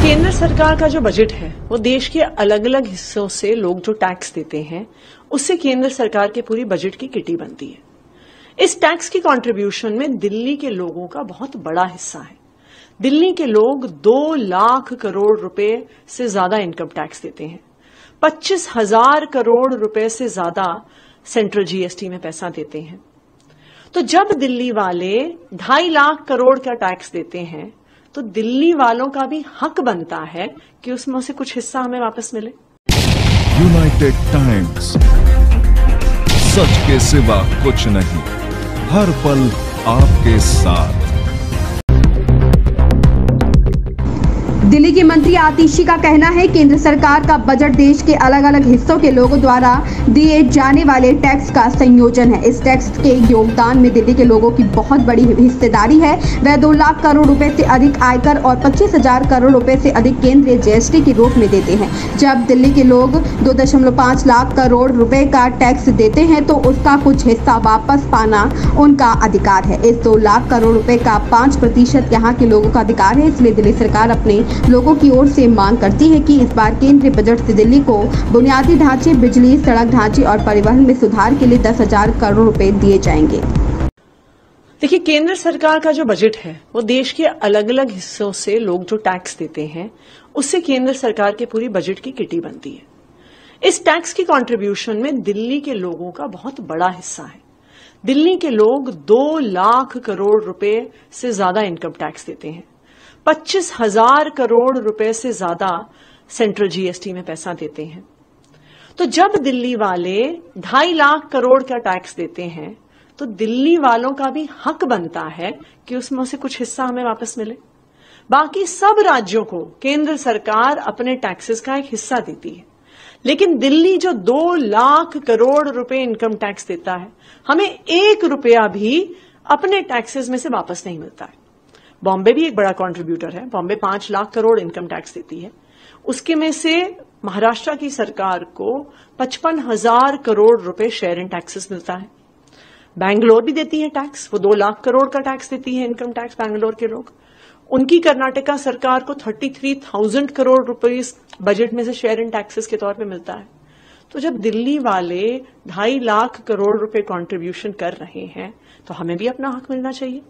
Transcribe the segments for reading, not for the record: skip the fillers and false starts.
केंद्र सरकार का जो बजट है वो देश के अलग अलग हिस्सों से लोग जो टैक्स देते हैं उससे केंद्र सरकार के पूरी बजट की किटी बनती है। इस टैक्स की कंट्रीब्यूशन में दिल्ली के लोगों का बहुत बड़ा हिस्सा है। दिल्ली के लोग 2 लाख करोड़ रुपए से ज्यादा इनकम टैक्स देते हैं। 25,000 करोड़ रुपए से ज्यादा सेंट्रल जीएसटी में पैसा देते हैं। तो जब दिल्ली वाले 2.5 लाख करोड़ का टैक्स देते हैं तो दिल्ली वालों का भी हक बनता है कि उसमें से कुछ हिस्सा हमें वापस मिले। यूनाइटेड टाइम्स, सच के सिवा कुछ नहीं, हर पल आपके साथ। दिल्ली की मंत्री आतिशी का कहना है केंद्र सरकार का बजट देश के अलग अलग हिस्सों के लोगों द्वारा दिए जाने वाले टैक्स का संयोजन है। इस टैक्स के योगदान में दिल्ली के लोगों की बहुत बड़ी हिस्सेदारी है। वह 2 लाख करोड़ रुपए से अधिक आयकर और 25,000 करोड़ रुपए से अधिक केंद्रीय जीएसटी के रूप में देते हैं। जब दिल्ली के लोग 2.5 लाख करोड़ रुपए का टैक्स देते हैं तो उसका कुछ हिस्सा वापस पाना उनका अधिकार है। इस 2 लाख करोड़ रुपए का 5% यहाँ के लोगों का अधिकार है। इसलिए दिल्ली सरकार अपने लोगों की ओर से मांग करती है कि इस बार केंद्रीय बजट से दिल्ली को बुनियादी ढांचे, बिजली, सड़क ढांचे और परिवहन में सुधार के लिए 10,000 करोड़ रुपए दिए जाएंगे। देखिए, केंद्र सरकार का जो बजट है वो देश के अलग अलग हिस्सों से लोग जो टैक्स देते हैं उससे केंद्र सरकार के पूरी बजट की किटी बनती है। इस टैक्स की कंट्रीब्यूशन में दिल्ली के लोगों का बहुत बड़ा हिस्सा है। दिल्ली के लोग 2 लाख करोड़ रुपए से ज्यादा इनकम टैक्स देते हैं। 25,000 करोड़ रुपए से ज्यादा सेंट्रल जीएसटी में पैसा देते हैं। तो जब दिल्ली वाले 2.5 लाख करोड़ का टैक्स देते हैं तो दिल्ली वालों का भी हक बनता है कि उसमें से कुछ हिस्सा हमें वापस मिले। बाकी सब राज्यों को केंद्र सरकार अपने टैक्सेस का एक हिस्सा देती है, लेकिन दिल्ली जो 2 लाख करोड़ रुपए इनकम टैक्स देता है, हमें 1 रुपया भी अपने टैक्सेस में से वापस नहीं मिलता है। बॉम्बे भी एक बड़ा कंट्रीब्यूटर है। बॉम्बे 5 लाख करोड़ इनकम टैक्स देती है। उसके में से महाराष्ट्र की सरकार को 55,000 करोड़ रुपए शेयर इन टैक्सेस मिलता है। बैंगलोर भी देती है टैक्स, वो 2 लाख करोड़ का टैक्स देती है इनकम टैक्स बैंगलोर के लोग। उनकी कर्नाटका सरकार को 33,000 करोड़ रुपए बजट में से शेयर इन टैक्सेस के तौर पे मिलता है। तो जब दिल्ली वाले 2.5 लाख करोड़ रुपए कंट्रीब्यूशन कर रहे हैं तो हमें भी अपना हक मिलना चाहिए।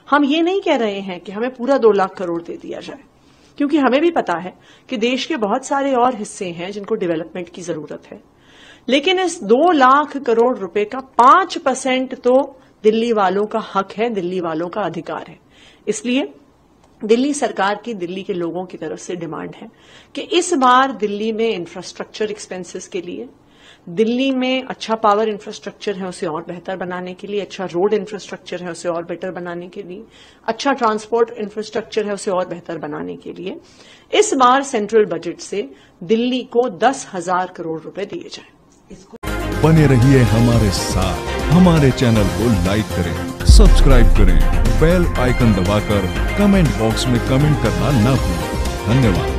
हम ये नहीं कह रहे हैं कि हमें पूरा 2 लाख करोड़ दे दिया जाए, क्योंकि हमें भी पता है कि देश के बहुत सारे और हिस्से हैं जिनको डेवलपमेंट की जरूरत है। लेकिन इस 2 लाख करोड़ रुपए का 5% तो दिल्ली वालों का हक है, दिल्ली वालों का अधिकार है। इसलिए दिल्ली सरकार की दिल्ली के लोगों की तरफ से डिमांड है कि इस बार दिल्ली में इंफ्रास्ट्रक्चर एक्सपेंसेस के लिए, दिल्ली में अच्छा पावर इंफ्रास्ट्रक्चर है उसे और बेहतर बनाने के लिए, अच्छा रोड इंफ्रास्ट्रक्चर है उसे और बेटर बनाने के लिए, अच्छा ट्रांसपोर्ट इंफ्रास्ट्रक्चर है उसे और बेहतर बनाने के लिए इस बार सेंट्रल बजट से दिल्ली को 10,000 करोड़ रुपए दिए जाएं। बने रहिए हमारे साथ। हमारे चैनल को लाइक करें, सब्सक्राइब करें, बेल आइकन दबाकर कमेंट बॉक्स में कमेंट करना ना भूलें। धन्यवाद।